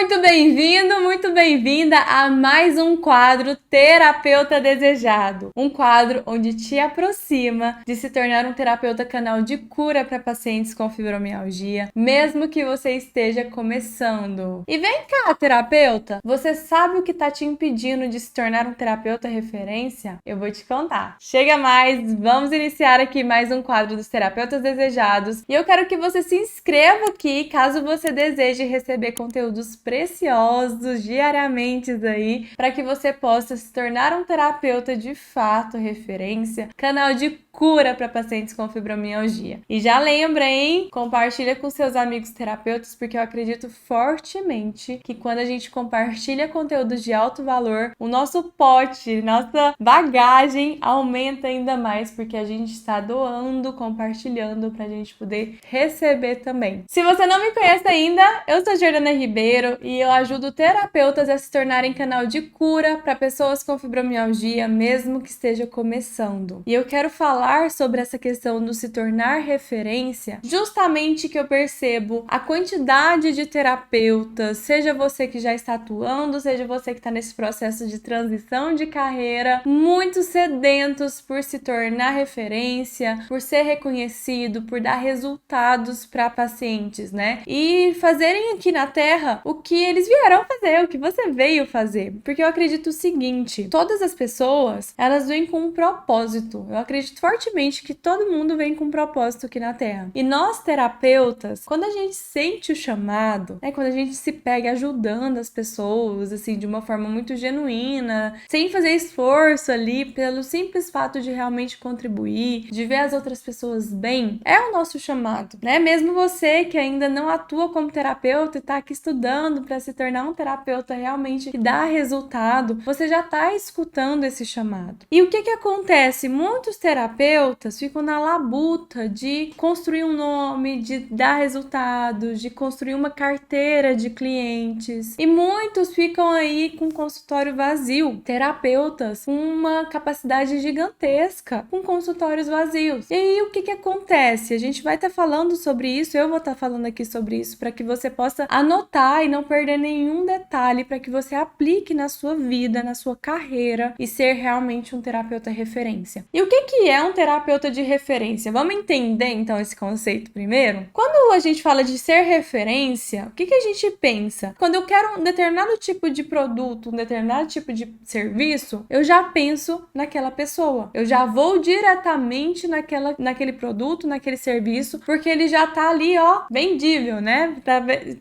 muito bem-vindo, muito bem-vinda a mais um quadro Terapeuta Desejado. Um quadro onde te aproxima de se tornar um terapeuta canal de cura para pacientes com fibromialgia, mesmo que você esteja começando. E vem cá, terapeuta, você sabe o que está te impedindo de se tornar um terapeuta referência? Eu vou te contar. Chega mais, vamos iniciar aqui mais um quadro dos Terapeutas Desejados e eu quero que você se inscreva aqui caso você deseje receber conteúdos preciosos diariamente aí, para que você possa se tornar um terapeuta de fato referência, canal de cura para pacientes com fibromialgia. E já lembra, hein? Compartilha com seus amigos terapeutas, porque eu acredito fortemente que quando a gente compartilha conteúdos de alto valor, o nosso pote, nossa bagagem aumenta ainda mais, porque a gente está doando, compartilhando para a gente poder receber também. Se você não me conhece ainda, eu sou Jordana Ribeiro e eu ajudo terapeutas a se tornarem canal de cura para pessoas com fibromialgia, mesmo que esteja começando. E eu quero falar sobre essa questão do se tornar referência, justamente que eu percebo a quantidade de terapeutas, seja você que já está atuando, seja você que está nesse processo de transição de carreira, muito sedentos por se tornar referência, por ser reconhecido, por dar resultados para pacientes, né? E fazerem aqui na Terra o que eles vieram fazer, o que você veio fazer. Porque eu acredito o seguinte, todas as pessoas, elas vêm com um propósito. Eu acredito fortemente que todo mundo vem com um propósito aqui na Terra. E nós, terapeutas, quando a gente sente o chamado, né, quando a gente se pega ajudando as pessoas, assim, de uma forma muito genuína, sem fazer esforço ali, pelo simples fato de realmente contribuir, de ver as outras pessoas bem, é o nosso chamado, né? Mesmo você que ainda não atua como terapeuta e tá aqui estudando para se tornar um terapeuta realmente que dá resultado, você já tá escutando esse chamado. E o que que acontece? Muitos terapeutas ficam na labuta de construir um nome, de dar resultados, de construir uma carteira de clientes. E muitos ficam aí com consultório vazio. Terapeutas com uma capacidade gigantesca, com consultórios vazios. E aí o que que acontece? A gente vai estar falando sobre isso, eu vou estar falando aqui sobre isso para que você possa anotar e não perder nenhum detalhe, para que você aplique na sua vida, na sua carreira e ser realmente um terapeuta referência. E o que que é um terapeuta de referência? Vamos entender então esse conceito primeiro? Quando a gente fala de ser referência, o que que a gente pensa? Quando eu quero um determinado tipo de produto, um determinado tipo de serviço, eu já penso naquela pessoa. Eu já vou diretamente naquele produto, naquele serviço, porque ele já tá ali, ó, vendível, né?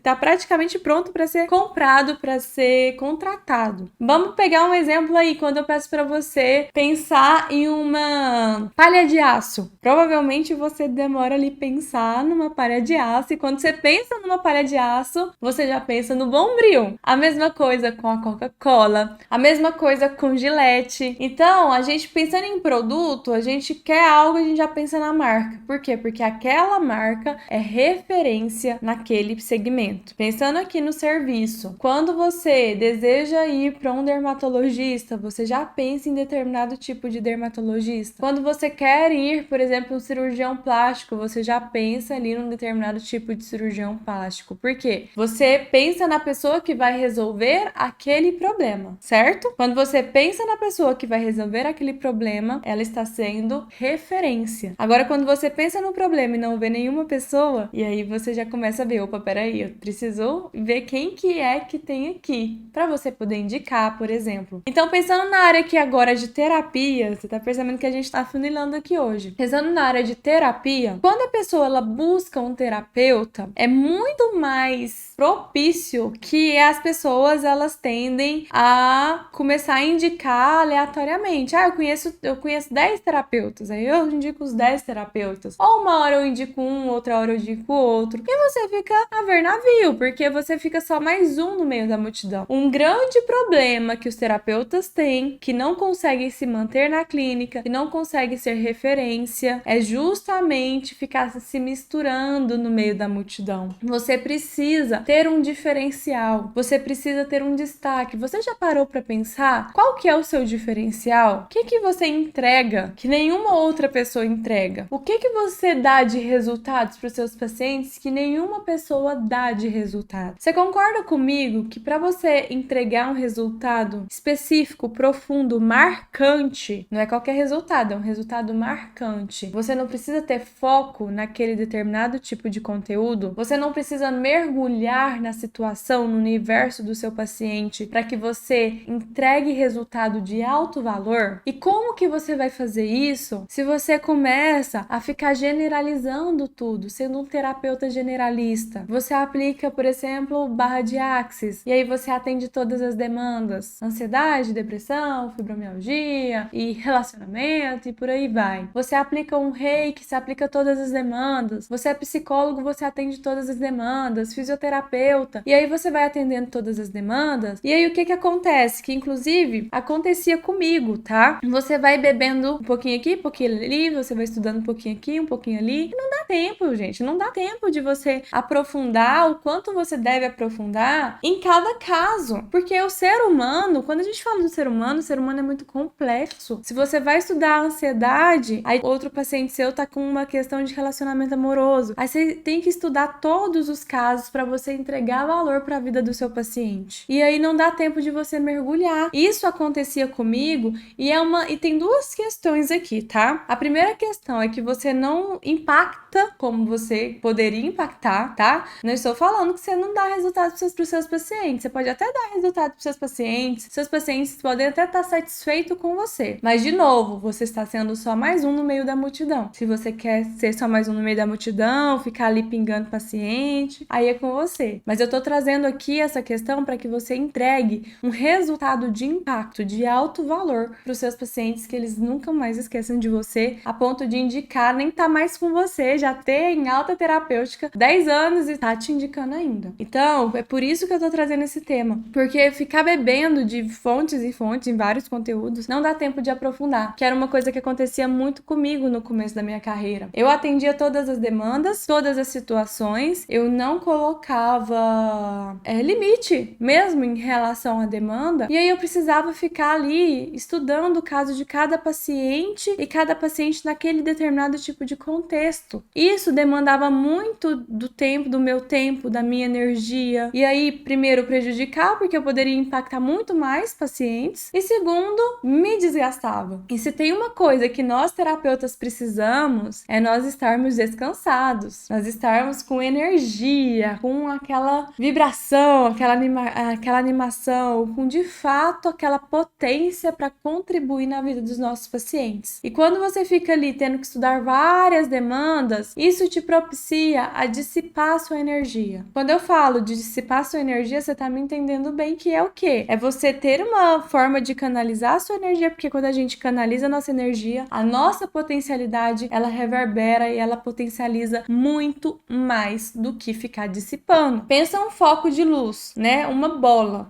Tá praticamente pronto para ser comprado, para ser contratado. Vamos pegar um exemplo aí, quando eu peço para você pensar em uma palha de aço. Provavelmente você demora ali pensar numa palha de aço, e quando você pensa numa palha de aço, você já pensa no Bombril. A mesma coisa com a Coca-Cola, a mesma coisa com Gillette. Então, a gente pensando em produto, a gente quer algo, a gente já pensa na marca. Por quê? Porque aquela marca é referência naquele segmento. Pensando aqui no serviço, quando você deseja ir para um dermatologista, você já pensa em determinado tipo de dermatologista. Quando você quer ir, por exemplo, um cirurgião plástico, você já pensa ali num determinado tipo de cirurgião plástico. Por quê? Você pensa na pessoa que vai resolver aquele problema, certo? Quando você pensa na pessoa que vai resolver aquele problema, ela está sendo referência. Agora, quando você pensa no problema e não vê nenhuma pessoa, e aí você já começa a ver, opa, peraí, eu preciso ver quem que é que tem aqui, para você poder indicar, por exemplo. Então, pensando na área aqui agora de terapia, você tá percebendo que a gente tá funilando aqui hoje. Pensando na área de terapia, quando a pessoa ela busca um terapeuta, é muito mais propício que as pessoas elas tendem a começar a indicar aleatoriamente. Eu conheço 10 terapeutas, aí eu indico os 10 terapeutas. Ou uma hora eu indico um, outra hora eu indico outro. E você fica a ver navio, porque você fica só mais um no meio da multidão. Um grande problema que os terapeutas têm, que não conseguem se manter na clínica, que não conseguem ser ser referência, é justamente ficar se misturando no meio da multidão. Você precisa ter um diferencial, você precisa ter um destaque. Você já parou para pensar qual que é o seu diferencial? O que que você entrega que nenhuma outra pessoa entrega? O que que você dá de resultados para os seus pacientes que nenhuma pessoa dá de resultado? Você concorda comigo que para você entregar um resultado específico, profundo, marcante, não é qualquer resultado, é um resultado marcante. Você não precisa ter foco naquele determinado tipo de conteúdo, você não precisa mergulhar na situação, no universo do seu paciente para que você entregue resultado de alto valor. E como que você vai fazer isso se você começa a ficar generalizando tudo, sendo um terapeuta generalista? Você aplica, por exemplo, barra de Axis e aí você atende todas as demandas: ansiedade, depressão, fibromialgia e relacionamento e por aí vai. Você aplica um reiki, você aplica todas as demandas. Você é psicólogo, você atende todas as demandas, fisioterapeuta, e aí você vai atendendo todas as demandas. E aí o que que acontece? Que inclusive acontecia comigo, tá? Você vai bebendo um pouquinho aqui, um pouquinho ali, você vai estudando um pouquinho aqui, um pouquinho ali. E não dá tempo, gente, não dá tempo de você aprofundar o quanto você deve aprofundar em cada caso. Porque o ser humano, quando a gente fala do ser humano, o ser humano é muito complexo. Se você vai estudar a ansiedade, aí outro paciente seu tá com uma questão de relacionamento amoroso. Aí você tem que estudar todos os casos para você entregar valor para a vida do seu paciente. E aí não dá tempo de você mergulhar. Isso acontecia comigo e tem duas questões aqui, tá? A primeira questão é que você não impacta como você poderia impactar, tá? Não estou falando que você não dá resultado para os seus pacientes. Você pode até dar resultado para os seus pacientes podem até estar satisfeitos com você. Mas, de novo, você está sendo só mais um no meio da multidão. Se você quer ser só mais um no meio da multidão, ficar ali pingando paciente, aí é com você. Mas eu tô trazendo aqui essa questão para que você entregue um resultado de impacto, de alto valor para os seus pacientes, que eles nunca mais esqueçam de você, a ponto de indicar, nem tá mais com você, já ter em alta terapêutica 10 anos e tá te indicando ainda. Então, é por isso que eu tô trazendo esse tema, porque ficar bebendo de fontes e fontes em vários conteúdos não dá tempo de aprofundar, que era uma coisa que acontecia muito comigo no começo da minha carreira. Eu atendia todas as demandas, todas as situações, eu não colocava limite mesmo em relação à demanda, e aí eu precisava ficar ali estudando o caso de cada paciente e cada paciente naquele determinado tipo de contexto. Isso demandava muito do meu tempo, da minha energia, e aí, primeiro, prejudicar, porque eu poderia impactar muito mais pacientes, e segundo, me desgastava. E se tem uma coisa que nós terapeutas precisamos, é nós estarmos descansados, nós estarmos com energia, com aquela vibração, aquela animação, com de fato aquela potência para contribuir na vida dos nossos pacientes. E quando você fica ali tendo que estudar várias demandas, isso te propicia a dissipar a sua energia. Quando eu falo de dissipar a sua energia, você tá me entendendo bem que é o quê? É você ter uma forma de canalizar a sua energia, porque quando a gente canaliza a nossa energia, a nossa potencialidade, ela reverbera e ela potencializa muito mais do que ficar dissipando. Pensa um foco de luz, né? Uma bola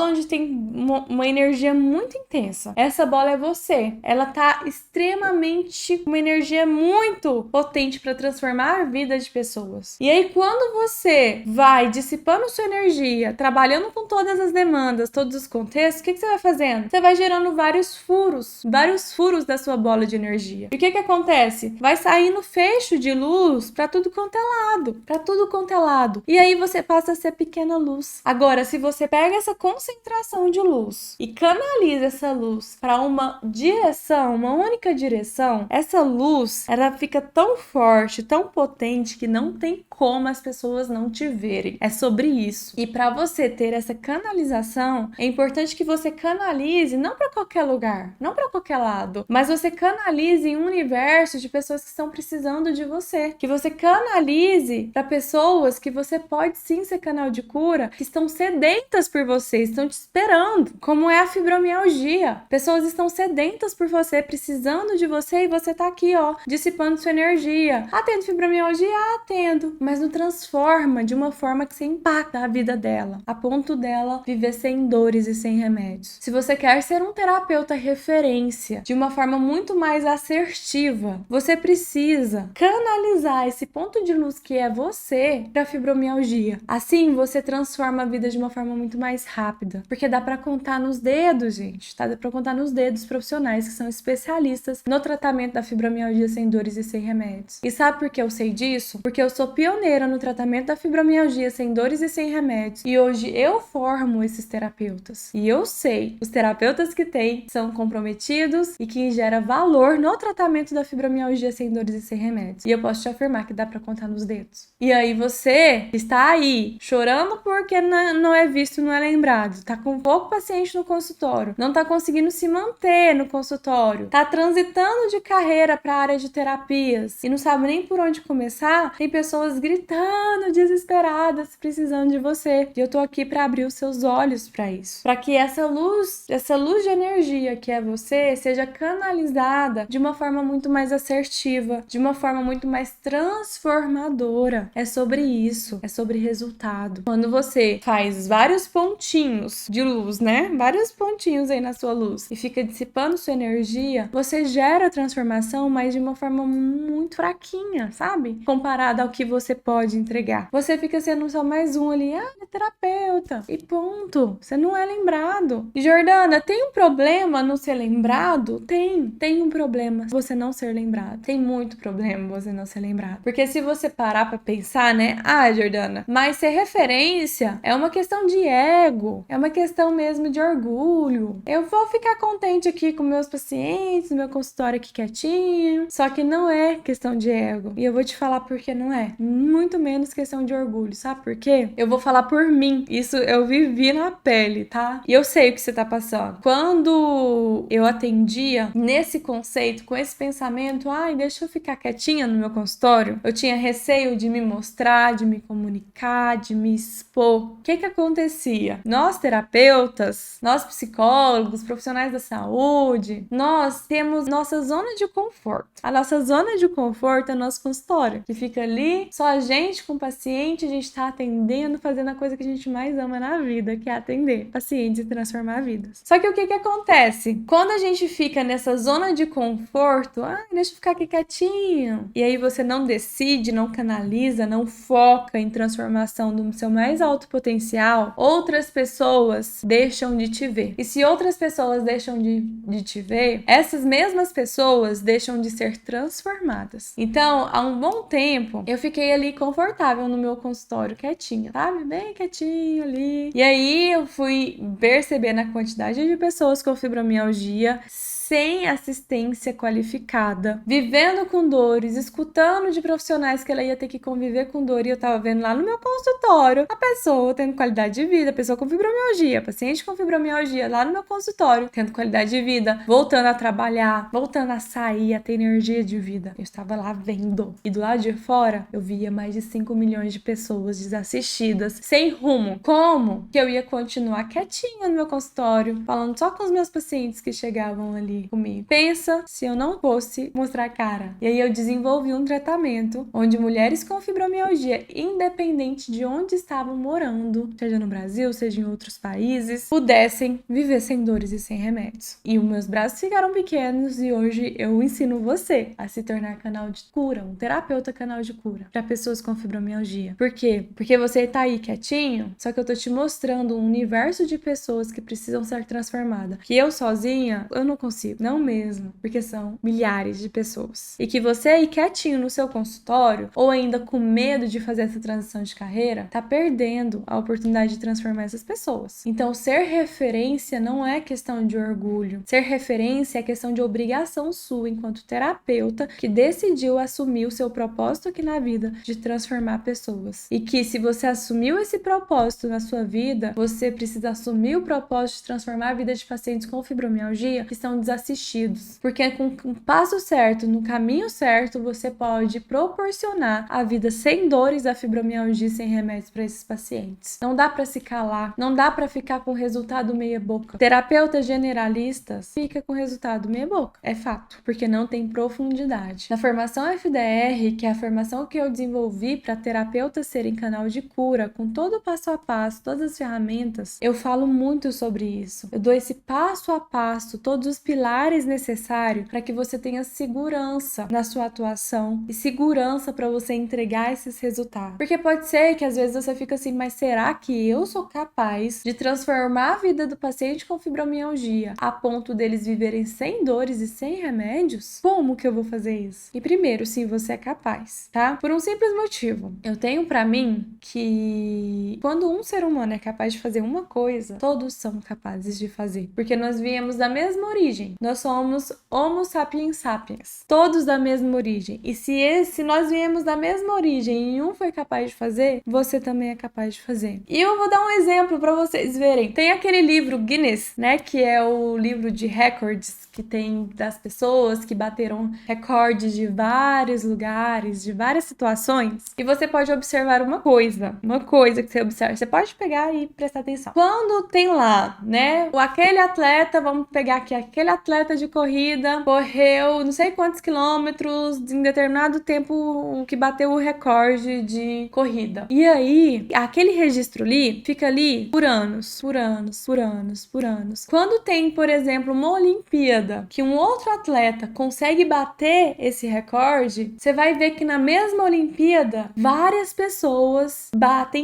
onde tem uma energia muito intensa. Essa bola é você. Ela tá extremamente uma energia muito potente para transformar a vida de pessoas. E aí quando você vai dissipando sua energia, trabalhando com todas as demandas, todos os contextos, o que você vai fazendo? Você vai gerando vários furos da sua bola de energia. E o que acontece? Vai saindo fecho de luz para tudo quanto é lado, E aí você passa a ser pequena luz. Agora, se você pega essa concentração de luz e canaliza essa luz para uma direção, uma única direção, essa luz, ela fica tão forte, tão potente que não tem como as pessoas não te verem. É sobre isso. E para você ter essa canalização, é importante que você canalize não para qualquer lugar, não para qualquer lado, mas você canalize em um universo de pessoas que estão precisando de você. Que você canalize para pessoas que você pode sim ser canal de cura, que estão sedentas por você, estão te esperando. Como é a fibromialgia. Pessoas estão sedentas por você, precisando de você, e você tá aqui, ó, dissipando sua energia. Atendo fibromialgia? Atendo. Mas não transforma de uma forma que você impacta a vida dela, a ponto dela viver sem dores e sem remédios. Se você quer ser um terapeuta referência de uma forma muito muito mais assertiva. Você precisa canalizar esse ponto de luz que é você para fibromialgia. Assim, você transforma a vida de uma forma muito mais rápida, porque dá para contar nos dedos, gente, tá? Dá para contar nos dedos profissionais que são especialistas no tratamento da fibromialgia sem dores e sem remédios. E sabe por que eu sei disso? Porque eu sou pioneira no tratamento da fibromialgia sem dores e sem remédios. E hoje eu formo esses terapeutas. E eu sei, os terapeutas que têm são comprometidos e que gera valor no tratamento da fibromialgia sem dores e sem remédios. E eu posso te afirmar que dá pra contar nos dedos. E aí você está aí chorando porque não é visto, não é lembrado, tá com pouco paciente no consultório, não tá conseguindo se manter no consultório, tá transitando de carreira para a área de terapias e não sabe nem por onde começar, tem pessoas gritando, desesperadas, precisando de você. E eu tô aqui para abrir os seus olhos para isso, para que essa luz de energia que é você seja canalizada de uma forma muito mais assertiva, de uma forma muito mais transformadora. É sobre isso, é sobre resultado. Quando você faz vários pontinhos de luz, né? Vários pontinhos aí na sua luz e fica dissipando sua energia, você gera transformação, mas de uma forma muito fraquinha, sabe? Comparado ao que você pode entregar. Você fica sendo só mais um ali, é terapeuta, e ponto. Você não é lembrado. E Jordana, tem um problema não ser lembrado? Tem um problema você não ser lembrado. Tem muito problema você não ser lembrado. Porque se você parar pra pensar, né? Ah, Jordana, mas ser referência é uma questão de ego, é uma questão mesmo de orgulho. Eu vou ficar contente aqui com meus pacientes, no meu consultório aqui quietinho. Só que não é questão de ego. E eu vou te falar por que não é. Muito menos questão de orgulho. Sabe por quê? Eu vou falar por mim. Isso eu vivi na pele, tá? E eu sei o que você tá passando. Quando eu atendia nesse conceito, com esse pensamento, ai, deixa eu ficar quietinha no meu consultório, eu tinha receio de me mostrar, de me comunicar, de me expor. O que acontecia? Nós terapeutas, nós psicólogos, profissionais da saúde, nós temos nossa zona de conforto. A nossa zona de conforto é o nosso consultório, que fica ali, só a gente com o paciente, a gente tá atendendo, fazendo a coisa que a gente mais ama na vida, que é atender pacientes e transformar vidas. Só que o que acontece? Quando a gente fica nessa zona de conforto, deixa eu ficar aqui quietinho, e aí você não decide, não canaliza, não foca em transformação do seu mais alto potencial, outras pessoas deixam de te ver. E se outras pessoas deixam de te ver, essas mesmas pessoas deixam de ser transformadas. Então, há um bom tempo, eu fiquei ali confortável no meu consultório, quietinha, sabe? Bem quietinho ali. E aí, eu fui percebendo a quantidade de pessoas com fibromialgia sem assistência qualificada, vivendo com dores, escutando de profissionais que ela ia ter que conviver com dor, e eu tava vendo lá no meu consultório a pessoa tendo qualidade de vida, a pessoa com fibromialgia, paciente com fibromialgia lá no meu consultório, tendo qualidade de vida, voltando a trabalhar, voltando a sair, a ter energia de vida. Eu estava lá vendo. E do lado de fora, eu via mais de 5 milhões de pessoas desassistidas, sem rumo. Como que eu ia continuar quietinha no meu consultório, falando só com os meus pacientes que chegavam ali comigo? Pensa se eu não fosse mostrar a cara. E aí eu desenvolvi um tratamento onde mulheres com fibromialgia, independente de onde estavam morando, seja no Brasil, seja em outros países, pudessem viver sem dores e sem remédios. E os meus braços ficaram pequenos e hoje eu ensino você a se tornar canal de cura, um terapeuta canal de cura para pessoas com fibromialgia. Por quê? Porque você tá aí quietinho, só que eu tô te mostrando um universo de pessoas que precisam ser transformadas. Que eu sozinha, eu não consigo. Não mesmo. Porque são milhares de pessoas. E que você aí quietinho no seu consultório, ou ainda com medo de fazer essa transição de carreira, tá perdendo a oportunidade de transformar essas pessoas. Então, ser referência não é questão de orgulho. Ser referência é questão de obrigação sua, enquanto terapeuta, que decidiu assumir o seu propósito aqui na vida de transformar pessoas. E que se você assumiu esse propósito na sua vida, você precisa assumir o propósito de transformar a vida de pacientes com fibromialgia que estão desassistidos. Porque com um passo certo, no caminho certo, você pode proporcionar a vida sem dores da fibromialgia sem remédios para esses pacientes. Não dá para se calar, não dá para ficar com resultado meia boca. Terapeutas generalistas fica com resultado meia boca. É fato, porque não tem profundidade. Na formação FDR, que é a formação que eu desenvolvi para terapeutas serem canal de cura, com todo o passo a passo, todas as ferramentas, eu falo muito sobre isso. Eu dou esse passo a passo, todos os pilares pilares necessários para que você tenha segurança na sua atuação e segurança para você entregar esses resultados. Porque pode ser que às vezes você fica assim, mas será que eu sou capaz de transformar a vida do paciente com fibromialgia a ponto deles viverem sem dores e sem remédios? Como que eu vou fazer isso? E primeiro, sim, você é capaz, tá? Por um simples motivo. Eu tenho pra mim que quando um ser humano é capaz de fazer uma coisa, todos são capazes de fazer. Porque nós viemos da mesma origem. Nós somos Homo sapiens sapiens. Todos da mesma origem. E se nós viemos da mesma origem e um foi capaz de fazer, você também é capaz de fazer. E eu vou dar um exemplo pra vocês verem. Tem aquele livro Guinness, né? Que é o livro de recordes que tem das pessoas que bateram recordes de vários lugares, de várias situações. E você pode observar uma coisa que você observa. Você pode pegar e prestar atenção. Quando tem lá, né? Aquele atleta, vamos pegar aqui, aquele atleta de corrida correu não sei quantos quilômetros em determinado tempo que bateu o recorde de corrida. E aí, aquele registro ali fica ali por anos. Quando tem, por exemplo, uma Olimpíada que um outro atleta consegue bater esse recorde, você vai ver que na mesma Olimpíada várias pessoas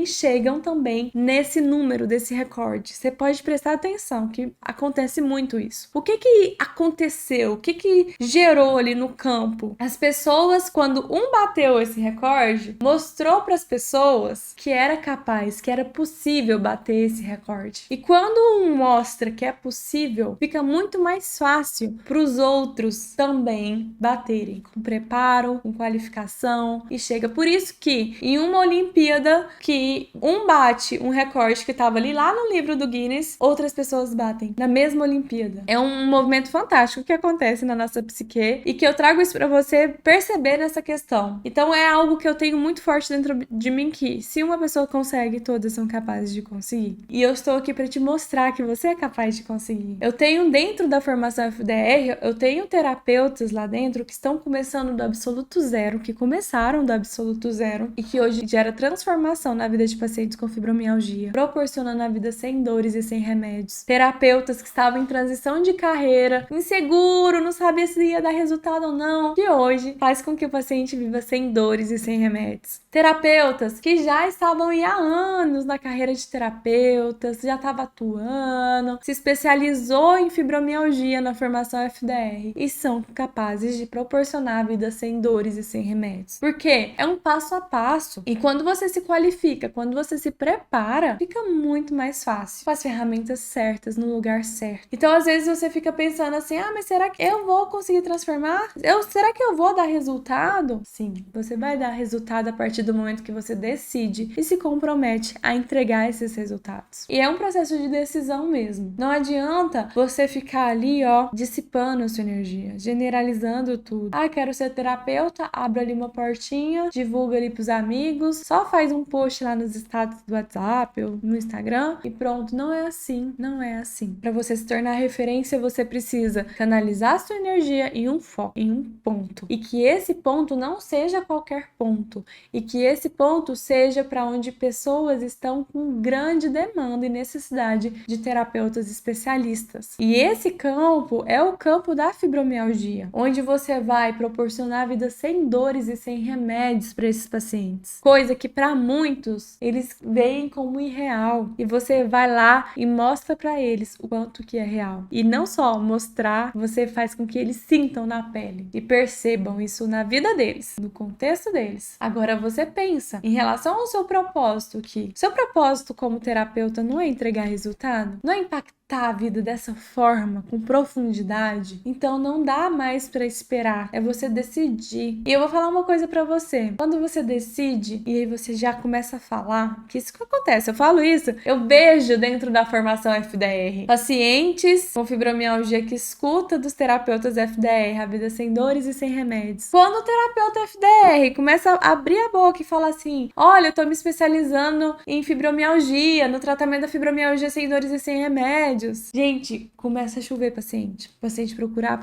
chegam também nesse número desse recorde. Você pode prestar atenção que acontece muito isso. O que aconteceu? O que gerou ali no campo? As pessoas, quando um bateu esse recorde, mostrou para as pessoas que era capaz, que era possível bater esse recorde. E quando um mostra que é possível, fica muito mais fácil para os outros também baterem, com preparo, com qualificação, e chega. Por isso que em uma Olimpíada que um bate um recorde que estava ali lá no livro do Guinness, outras pessoas batem na mesma Olimpíada. É um movimento fantástico que acontece na nossa psique e que eu trago isso para você perceber nessa questão. Então é algo que eu tenho muito forte dentro de mim, que se uma pessoa consegue, todas são capazes de conseguir. E eu estou aqui para te mostrar que você é capaz de conseguir. Eu tenho dentro da formação FDR, eu tenho terapeutas lá dentro que estão começando do absoluto zero, que começaram do absoluto zero e que hoje gera transformação na vida de pacientes com fibromialgia, proporcionando a vida sem dores e sem remédios. Terapeutas que estavam em transição de carreira, inseguro, não sabia se ia dar resultado ou não, que hoje faz com que o paciente viva sem dores e sem remédios. Terapeutas que já estavam há anos na carreira de terapeutas, já estava atuando, se especializou em fibromialgia na formação FDR e são capazes de proporcionar a vida sem dores e sem remédios. Porque é um passo a passo. E quando você se qualifica, quando você se prepara, fica muito mais fácil, com as ferramentas certas, no lugar certo. Então, às vezes, você fica pensando assim, mas será que eu vou conseguir transformar? Será que eu vou dar resultado? Sim, você vai dar resultado a partir do momento que você decide e se compromete a entregar esses resultados. E é um processo de decisão mesmo. Não adianta você ficar ali, dissipando a sua energia, generalizando tudo. Quero ser terapeuta, abre ali uma portinha, divulga ali pros amigos, só faz um post lá nos status do WhatsApp ou no Instagram e pronto. Não é assim, não é assim. Para você se tornar referência, você precisa canalizar a sua energia em um foco, em um ponto. E que esse ponto não seja qualquer ponto. E que esse ponto seja para onde pessoas estão com grande demanda e necessidade de terapeutas especialistas. E esse campo é o campo da fibromialgia, onde você vai proporcionar vida sem dores e sem remédios para esses pacientes. Coisa que para muitos eles veem como irreal. E você vai lá e mostra para eles o quanto que é real. E não só mostrar, você faz com que eles sintam na pele e percebam isso na vida deles, no contexto deles. Agora você pensa em relação ao seu propósito, que seu propósito como terapeuta não é entregar resultado, não é impactar a vida dessa forma, com profundidade, então não dá mais pra esperar, é você decidir. E eu vou falar uma coisa pra você, quando você decide e aí você já começa a falar, que isso que acontece, eu falo isso, eu vejo dentro da formação FDR, pacientes com fibromialgia que escuta dos terapeutas FDR, a vida sem dores e sem remédios. Quando o terapeuta FDR começa a abrir a boca e falar assim, olha, eu tô me especializando em fibromialgia, no tratamento da fibromialgia sem dores e sem remédios, remédios. Gente, começa a chover paciente. Paciente procurar,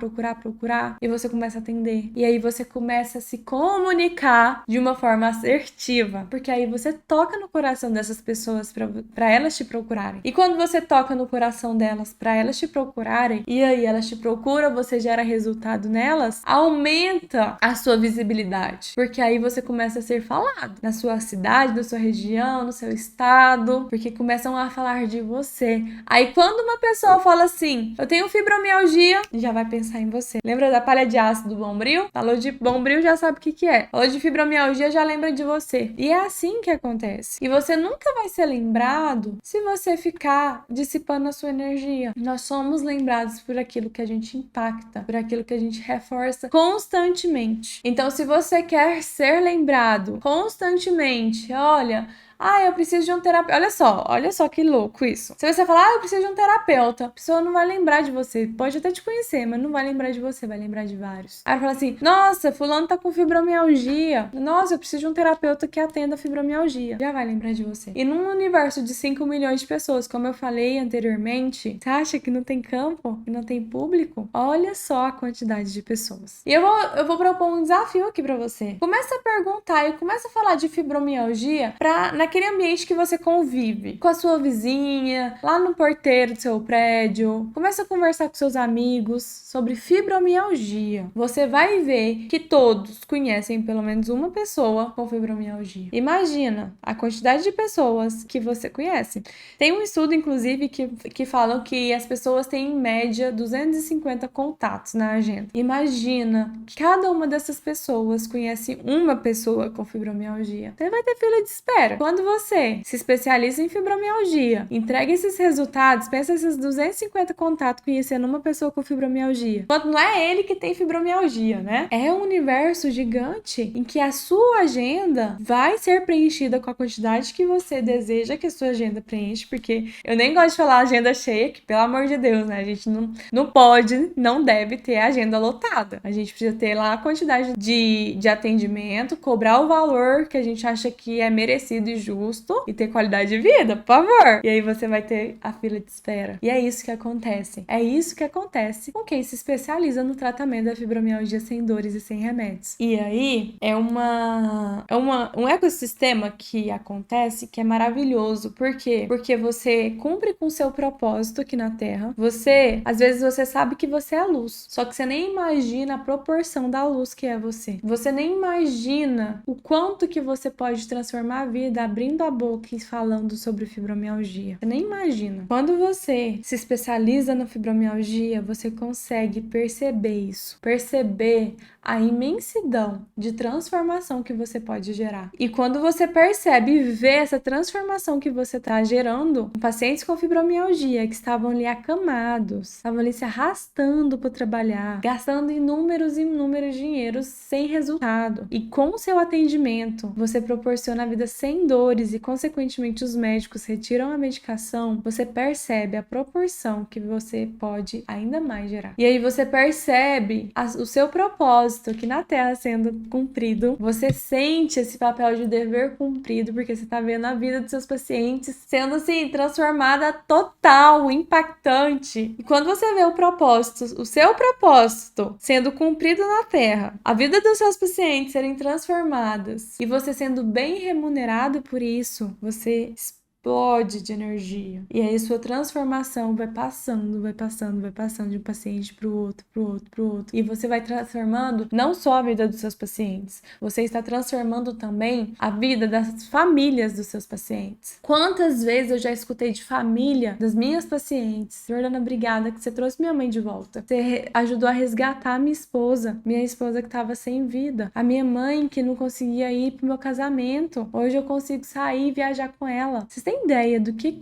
e você começa a atender. E aí você começa a se comunicar de uma forma assertiva, porque aí você toca no coração dessas pessoas para elas te procurarem. E quando você toca no coração delas para elas te procurarem, e aí elas te procuram, você gera resultado nelas, aumenta a sua visibilidade, porque aí você começa a ser falado na sua cidade, na sua região, no seu estado, porque começam a falar de você. Aí quando uma pessoa fala assim, eu tenho fibromialgia, já vai pensar em você. Lembra da palha de aço do Bombril? Falou de Bombril, já sabe o que é. Falou de fibromialgia, já lembra de você. E é assim que acontece. E você nunca vai ser lembrado se você ficar dissipando a sua energia. Nós somos lembrados por aquilo que a gente impacta, por aquilo que a gente reforça constantemente. Então, se você quer ser lembrado constantemente, olha, eu preciso de um terapeuta. Olha só que louco isso. Se você falar, eu preciso de um terapeuta, a pessoa não vai lembrar de você. Pode até te conhecer, mas não vai lembrar de você, vai lembrar de vários. Aí ela fala assim, nossa, fulano tá com fibromialgia. Nossa, eu preciso de um terapeuta que atenda a fibromialgia. Já vai lembrar de você. E num universo de 5 milhões de pessoas, como eu falei anteriormente, você acha que não tem campo? Que não tem público? Olha só a quantidade de pessoas. E eu vou propor um desafio aqui pra você. Começa a perguntar e começa a falar de fibromialgia naquele ambiente que você convive, com a sua vizinha, lá no porteiro do seu prédio. Começa a conversar com seus amigos sobre fibromialgia. Você vai ver que todos conhecem pelo menos uma pessoa com fibromialgia. Imagina a quantidade de pessoas que você conhece. Tem um estudo, inclusive, que falam que as pessoas têm, em média, 250 contatos na agenda. Imagina que cada uma dessas pessoas conhece uma pessoa com fibromialgia. Você vai ter fila de espera. Quando você se especializa em fibromialgia, entrega esses resultados, pensa esses 250 contatos conhecendo uma pessoa com fibromialgia. Quando não é ele que tem fibromialgia, né? É um universo gigante em que a sua agenda vai ser preenchida com a quantidade que você deseja que a sua agenda preenche, porque eu nem gosto de falar agenda cheia, que pelo amor de Deus, né? A gente não pode, não deve ter a agenda lotada. A gente precisa ter lá a quantidade de atendimento, cobrar o valor que a gente acha que é merecido e justo e ter qualidade de vida, por favor. E aí você vai ter a fila de espera. E é isso que acontece. É isso que acontece com quem se especializa no tratamento da fibromialgia sem dores e sem remédios. E aí é um ecossistema que acontece que é maravilhoso. Por quê? Porque você cumpre com o seu propósito aqui na Terra. Às vezes você sabe que você é luz, só que você nem imagina a proporção da luz que é você. Você nem imagina o quanto que você pode transformar a vida abrindo a boca e falando sobre fibromialgia. Você nem imagina. Quando você se especializa na fibromialgia, você consegue perceber isso. Perceber a imensidão de transformação que você pode gerar. E quando você percebe e vê essa transformação que você está gerando, pacientes com fibromialgia que estavam ali acamados, estavam ali se arrastando para trabalhar, gastando inúmeros dinheiros sem resultado. E com o seu atendimento, você proporciona a vida sem dores e, consequentemente, os médicos retiram a medicação, você percebe a proporção que você pode ainda mais gerar. E aí você percebe o seu propósito aqui na Terra sendo cumprido, você sente esse papel de dever cumprido, porque você tá vendo a vida dos seus pacientes sendo, assim, transformada total, impactante. E quando você vê o seu propósito sendo cumprido na Terra, a vida dos seus pacientes serem transformadas e você sendo bem remunerado por isso, você explode de energia. E aí sua transformação vai passando de um paciente pro outro. E você vai transformando não só a vida dos seus pacientes, você está transformando também a vida das famílias dos seus pacientes. Quantas vezes eu já escutei de família das minhas pacientes: Jordana, obrigada que você trouxe minha mãe de volta. Você ajudou a resgatar minha esposa que estava sem vida. A minha mãe que não conseguia ir pro meu casamento. Hoje eu consigo sair e viajar com ela. Vocês têm ideia do que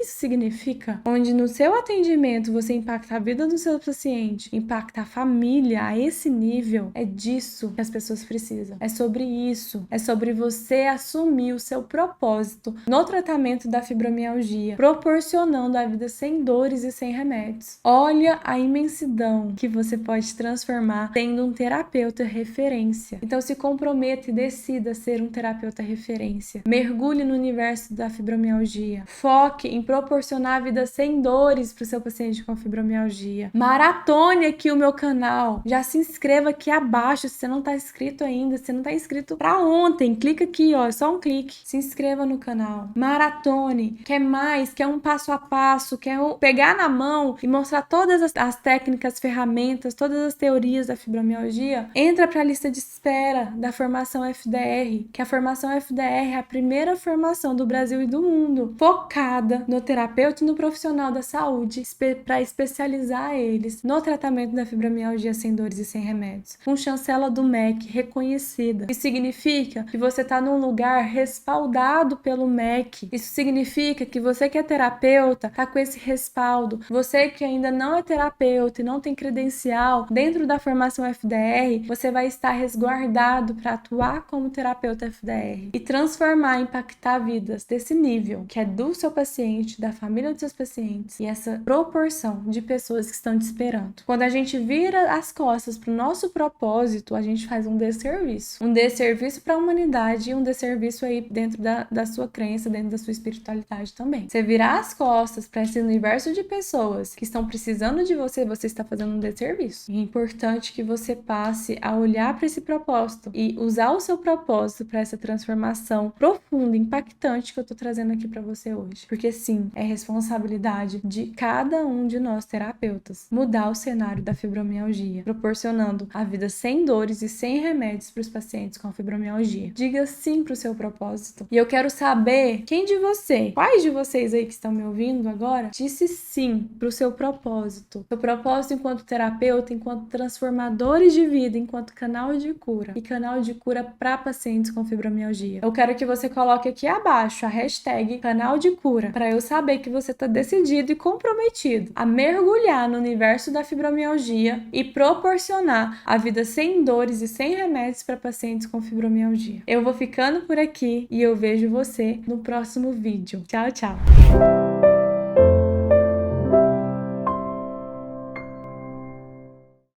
isso significa? Onde no seu atendimento você impacta a vida do seu paciente, impacta a família a esse nível. É disso que as pessoas precisam. É sobre isso. É sobre você assumir o seu propósito no tratamento da fibromialgia, proporcionando a vida sem dores e sem remédios. Olha a imensidão que você pode transformar sendo um terapeuta referência. Então se comprometa e decida ser um terapeuta referência. Mergulhe no universo da fibromialgia fibromialgia. Foque em proporcionar a vida sem dores para o seu paciente com fibromialgia. Maratone aqui o meu canal. Já se inscreva aqui abaixo se você não está inscrito ainda. Se você não está inscrito para ontem, clica aqui, ó, é só um clique. Se inscreva no canal. Maratone. Quer mais? Quer um passo a passo? Quer pegar na mão e mostrar todas as técnicas, ferramentas, todas as teorias da fibromialgia? Entra para a lista de espera da formação FDR, que a formação FDR é a primeira formação do Brasil e do mundo focada no terapeuta e no profissional da saúde para especializar eles no tratamento da fibromialgia sem dores e sem remédios, com chancela do MEC reconhecida. Isso significa que você está num lugar respaldado pelo MEC. Isso significa que você que é terapeuta está com esse respaldo. Você que ainda não é terapeuta e não tem credencial dentro da formação FDR, você vai estar resguardado para atuar como terapeuta FDR e transformar, impactar vidas desse nível, que é do seu paciente, da família dos seus pacientes e essa proporção de pessoas que estão te esperando. Quando a gente vira as costas para o nosso propósito, a gente faz um desserviço. Um desserviço para a humanidade e um desserviço aí dentro da sua crença, dentro da sua espiritualidade também. Você virar as costas para esse universo de pessoas que estão precisando de você, você está fazendo um desserviço. E é importante que você passe a olhar para esse propósito e usar o seu propósito para essa transformação profunda, impactante que eu tô trazendo aqui para você hoje. Porque sim, é responsabilidade de cada um de nós terapeutas mudar o cenário da fibromialgia, proporcionando a vida sem dores e sem remédios para os pacientes com fibromialgia. Diga sim para o seu propósito. E eu quero saber quais de vocês aí que estão me ouvindo agora, disse sim para o seu propósito. Seu propósito enquanto terapeuta, enquanto transformadores de vida, enquanto canal de cura e canal de cura para pacientes com fibromialgia. Eu quero que você coloque aqui abaixo a hashtag canal de cura para eu saber que você está decidido e comprometido a mergulhar no universo da fibromialgia e proporcionar a vida sem dores e sem remédios para pacientes com fibromialgia. Eu vou ficando por aqui e eu vejo você no próximo vídeo. Tchau, tchau!